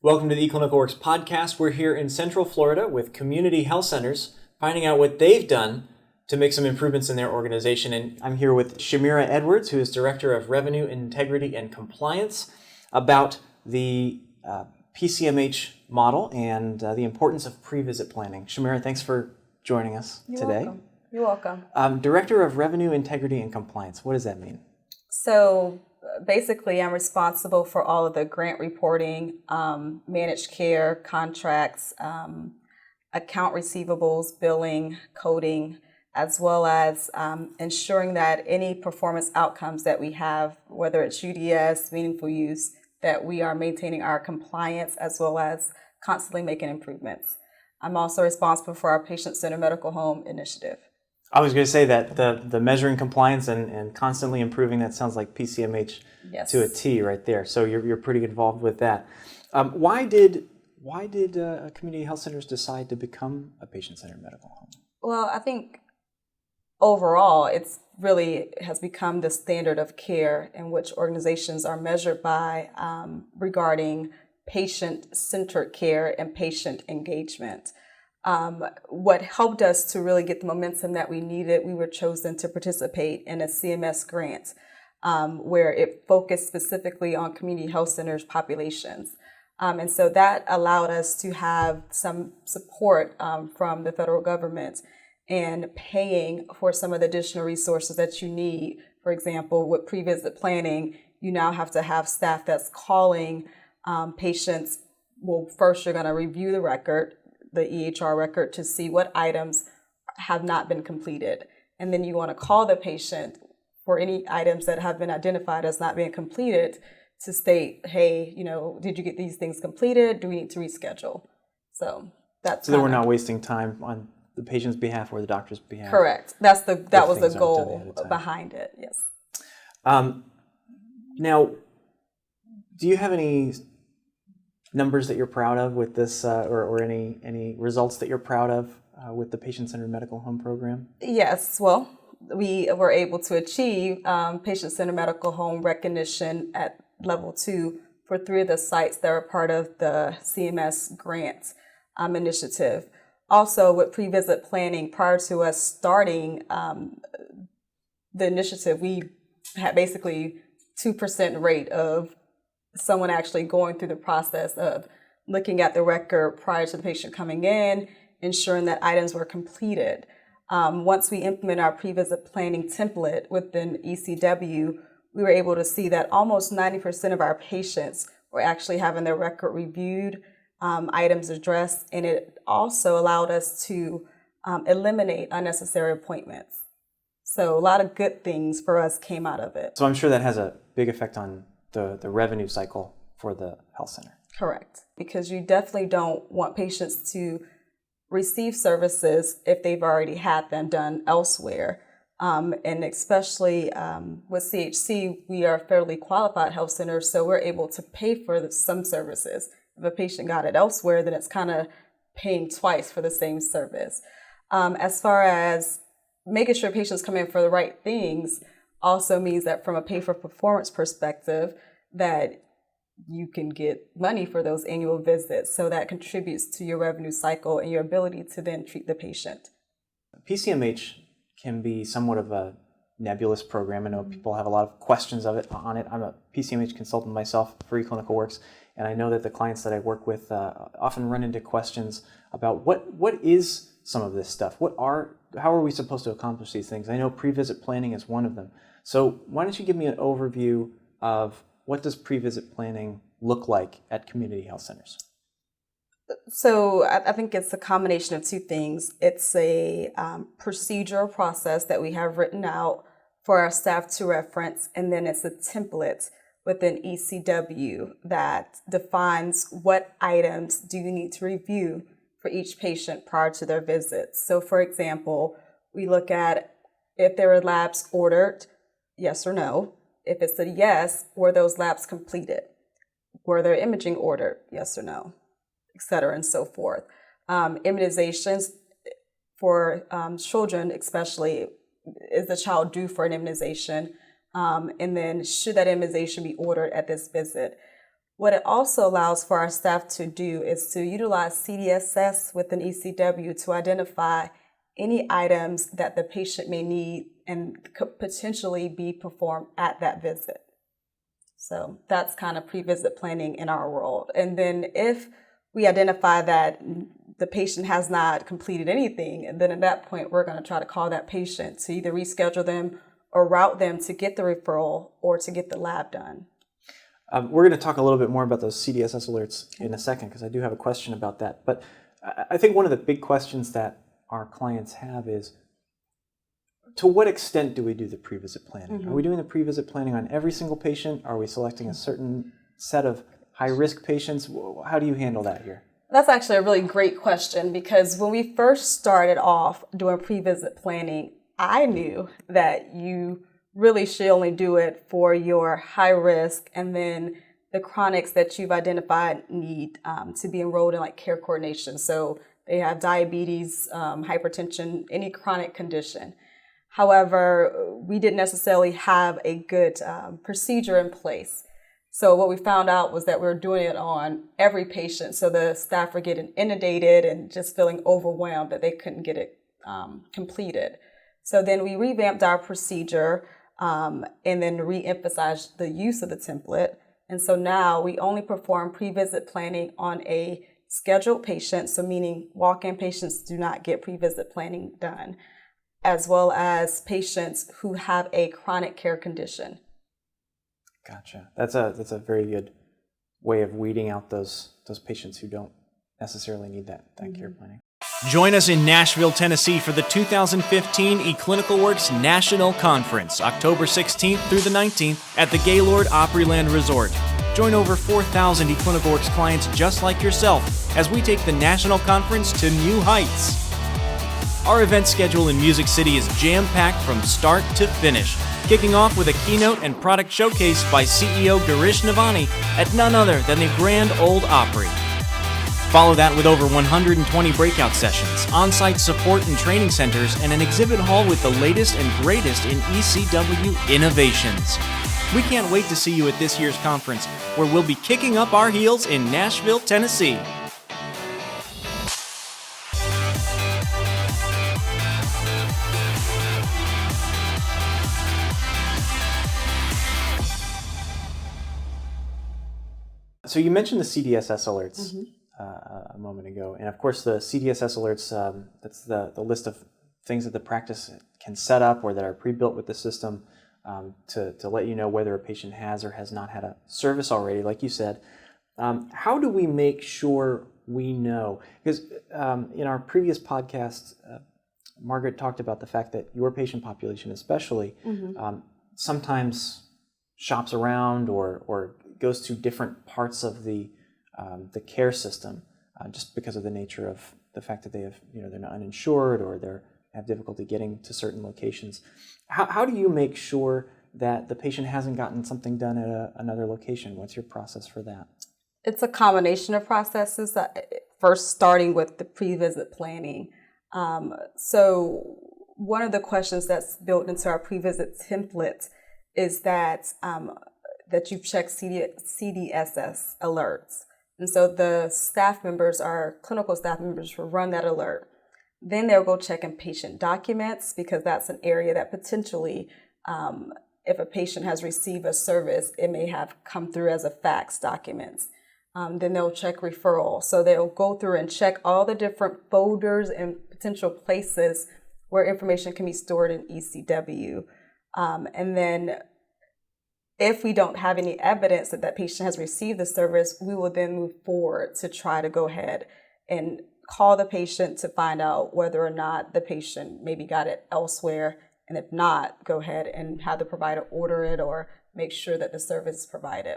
Welcome to the eClinicalWorks podcast. We're here in Central Florida with community health centers, finding out what they've done to make some improvements in their organization. And I'm here with Chimira Edwards, who is Director of Revenue, Integrity, and Compliance, about the PCMH model and the importance of pre-visit planning. Chimira, thanks for joining us today. Welcome. You're welcome. Director of Revenue, Integrity, and Compliance. What does that mean? So basically, I'm responsible for all of the grant reporting, managed care, contracts, account receivables, billing, coding, as well as ensuring that any performance outcomes that we have, whether it's UDS, meaningful use, that we are maintaining our compliance as well as constantly making improvements. I'm also responsible for our patient-centered medical home initiative. I was going to say that the measuring compliance and constantly improving, that sounds like PCMH to a T right there. So you're pretty involved with that. Why did community health centers decide to become a patient-centered medical home? Well, I think overall it's really has become the standard of care in which organizations are measured by regarding patient-centered care and patient engagement. What helped us to really get the momentum that we needed, we were chosen to participate in a CMS grant where it focused specifically on community health centers populations. And so that allowed us to have some support from the federal government in paying for some of the additional resources that you need. For example, with pre-visit planning, you now have to have staff that's calling patients. Well, first you're going to review the record, the EHR record, to see what items have not been completed. And then you want to call the patient for any items that have been identified as not being completed to state, hey, did you get these things completed? Do we need to reschedule? So that's we're not wasting time on the patient's behalf or the doctor's behalf. Correct. That was the goal behind it. Yes. Now, do you have any numbers that you're proud of with this, or any results that you're proud of with the patient-centered medical home program? Yes. Well, we were able to achieve patient-centered medical home recognition at level 2 for 3 of the sites that are part of the CMS grant initiative. Also, with pre-visit planning, prior to us starting the initiative, we had basically 2% rate of someone actually going through the process of looking at the record prior to the patient coming in, ensuring that items were completed. Once we implement our pre-visit planning template within eCW, we were able to see that almost 90% of our patients were actually having their record reviewed, items addressed, and it also allowed us to eliminate unnecessary appointments. So a lot of good things for us came out of it. So I'm sure that has a big effect on the revenue cycle for the health center. Correct. Because you definitely don't want patients to receive services if they've already had them done elsewhere. And especially with CHC, we are a fairly qualified health center, so we're able to pay for some services. If a patient got it elsewhere, then it's kind of paying twice for the same service. As far as making sure patients come in for the right things also means that from a pay-for-performance perspective, that you can get money for those annual visits. So that contributes to your revenue cycle and your ability to then treat the patient. PCMH can be somewhat of a nebulous program. I know people have a lot of questions on it. I'm a PCMH consultant myself for eClinicalWorks, and I know that the clients that I work with often run into questions about what is some of this stuff? How are we supposed to accomplish these things? I know pre-visit planning is one of them. So why don't you give me an overview of what does pre-visit planning look like at community health centers? So I think it's a combination of 2 things. It's a procedural process that we have written out for our staff to reference, and then it's a template within eCW that defines what items do you need to review for each patient prior to their visit. So for example, we look at if there are labs ordered, yes or no. If it's a yes, were those labs completed? Were there imaging ordered, yes or no, et cetera, and so forth. Immunizations for children especially, is the child due for an immunization? And then should that immunization be ordered at this visit? What it also allows for our staff to do is to utilize CDSS within eCW to identify any items that the patient may need and could potentially be performed at that visit. So that's kind of pre-visit planning in our world. And then if we identify that the patient has not completed anything, and then at that point, we're going to try to call that patient to either reschedule them or route them to get the referral or to get the lab done. We're going to talk a little bit more about those CDSS alerts in a second, because I do have a question about that. But I think one of the big questions that our clients have is, to what extent do we do the pre-visit planning? Are we doing the pre-visit planning on every single patient? Are we selecting a certain set of high-risk patients? How do you handle that here? That's actually a really great question, because when we first started off doing pre-visit planning, I knew that you really should only do it for your high risk and then the chronics that you've identified need to be enrolled in, like care coordination. So they have diabetes, hypertension, any chronic condition. However, we didn't necessarily have a good procedure in place. So what we found out was that we were doing it on every patient. So the staff were getting inundated and just feeling overwhelmed that they couldn't get it completed. So then we revamped our procedure and then re-emphasized the use of the template. And so now we only perform pre-visit planning on a scheduled patient, so meaning walk-in patients do not get pre-visit planning done, as well as patients who have a chronic care condition. Gotcha. That's a very good way of weeding out those patients who don't necessarily need that care planning. Join us in Nashville, Tennessee for the 2015 eClinicalWorks National Conference, October 16th through the 19th at the Gaylord Opryland Resort. Join over 4,000 eClinicalWorks clients just like yourself as we take the national conference to new heights. Our event schedule in Music City is jam-packed from start to finish, kicking off with a keynote and product showcase by CEO Girish Navani at none other than the Grand Ole Opry. Follow that with over 120 breakout sessions, on-site support and training centers, and an exhibit hall with the latest and greatest in eCW innovations. We can't wait to see you at this year's conference, where we'll be kicking up our heels in Nashville, Tennessee. So you mentioned the CDSS alerts a moment ago, and of course the CDSS alerts, that's the list of things that the practice can set up or that are pre-built with the system to let you know whether a patient has or has not had a service already, like you said. How do we make sure we know? Because in our previous podcast, Margaret talked about the fact that your patient population especially sometimes shops around or goes to different parts of the care system just because of the nature of the fact that they have, they're not uninsured or they have difficulty getting to certain locations. How do you make sure that the patient hasn't gotten something done at another location? What's your process for that? It's a combination of processes, first starting with the pre-visit planning. So one of the questions that's built into our pre-visit template is that you check CDSS alerts. And so the staff members, our clinical staff members, will run that alert. Then they'll go check in patient documents, because that's an area that potentially, if a patient has received a service, it may have come through as a fax documents. Then they'll check referral. So they'll go through and check all the different folders and potential places where information can be stored in eCW. And then if we don't have any evidence that that patient has received the service, we will then move forward to try to go ahead and call the patient to find out whether or not the patient maybe got it elsewhere. And if not, go ahead and have the provider order it or make sure that the service is provided.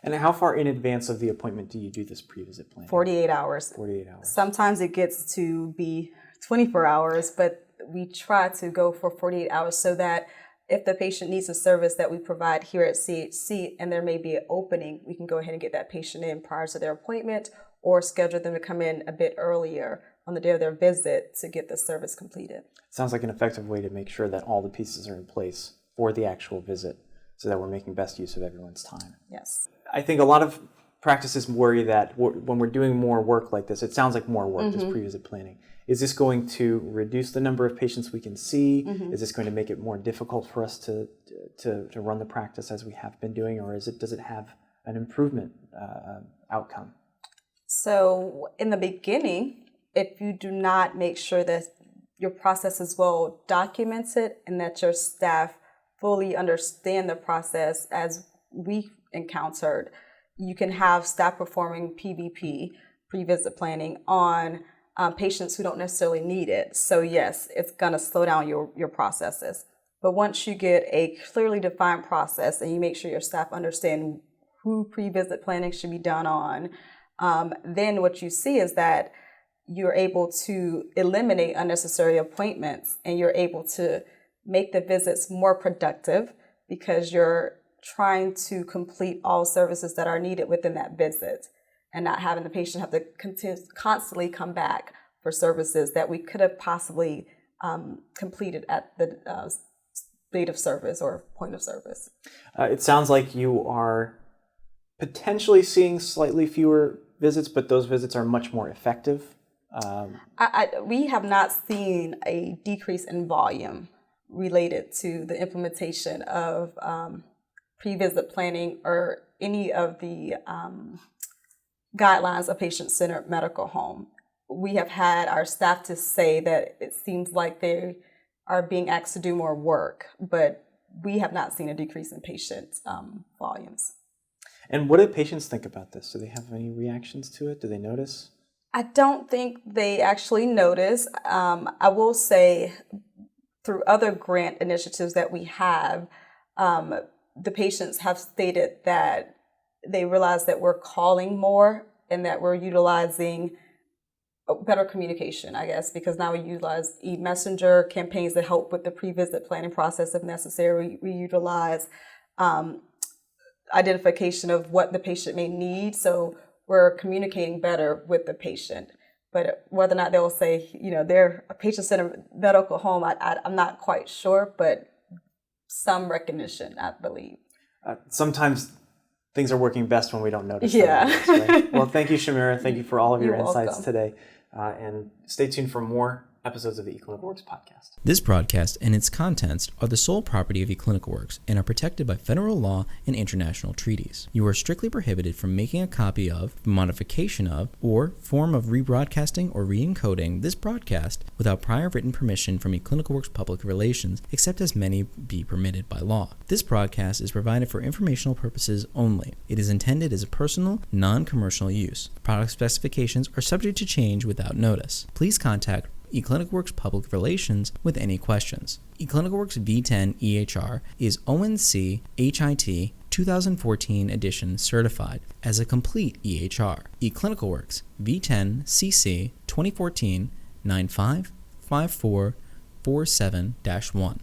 And how far in advance of the appointment do you do this pre-visit planning? 48 hours. 48 hours. Sometimes it gets to be 24 hours, but we try to go for 48 hours so that if the patient needs a service that we provide here at CHC and there may be an opening, we can go ahead and get that patient in prior to their appointment or schedule them to come in a bit earlier on the day of their visit to get the service completed. Sounds like an effective way to make sure that all the pieces are in place for the actual visit so that we're making best use of everyone's time. Yes. I think a lot of practices worry that when we're doing more work like this, it sounds like more work, this pre-visit planning. Is this going to reduce the number of patients we can see? Is this going to make it more difficult for us to run the practice as we have been doing, or does it have an improvement outcome? So in the beginning, if you do not make sure that your process is well documented and that your staff fully understand the process as we encountered, you can have staff performing PVP, pre-visit planning, on patients who don't necessarily need it. So yes, it's gonna slow down your processes. But once you get a clearly defined process and you make sure your staff understand who pre-visit planning should be done on, then what you see is that you're able to eliminate unnecessary appointments and you're able to make the visits more productive because you're trying to complete all services that are needed within that visit and not having the patient have to constantly come back for services that we could have possibly completed at the date of service or point of service. It sounds like you are potentially seeing slightly fewer visits, but those visits are much more effective. We have not seen a decrease in volume related to the implementation of pre-visit planning or any of the guidelines of patient-centered medical home. We have had our staff to say that it seems like they are being asked to do more work, but we have not seen a decrease in patient volumes. And what do patients think about this? Do they have any reactions to it? Do they notice? I don't think they actually notice. I will say through other grant initiatives that we have, the patients have stated that they realize that we're calling more and that we're utilizing better communication, I guess, because now we utilize e-messenger campaigns that help with the pre-visit planning process if necessary. We utilize identification of what the patient may need. So we're communicating better with the patient. But whether or not they'll say, they're a patient-centered medical home, I'm not quite sure, but some recognition, I believe. Sometimes things are working best when we don't notice. Yeah. Them, right? Well, thank you, Chimira. Thank you for all of your You're insights welcome. today. And stay tuned for more episodes of the eClinicalWorks podcast. This broadcast and its contents are the sole property of eClinicalWorks and are protected by federal law and international treaties. You are strictly prohibited from making a copy of, modification of, or form of rebroadcasting or re-encoding this broadcast without prior written permission from eClinicalWorks Public Relations, except as may be permitted by law. This broadcast is provided for informational purposes only. It is intended as a personal, non-commercial use. Product specifications are subject to change without notice. Please contact eClinicalWorks Public Relations with any questions. eClinicalWorks V10 EHR is ONC HIT 2014 edition certified as a complete EHR. eClinicalWorks V10 CC 2014 955447-1.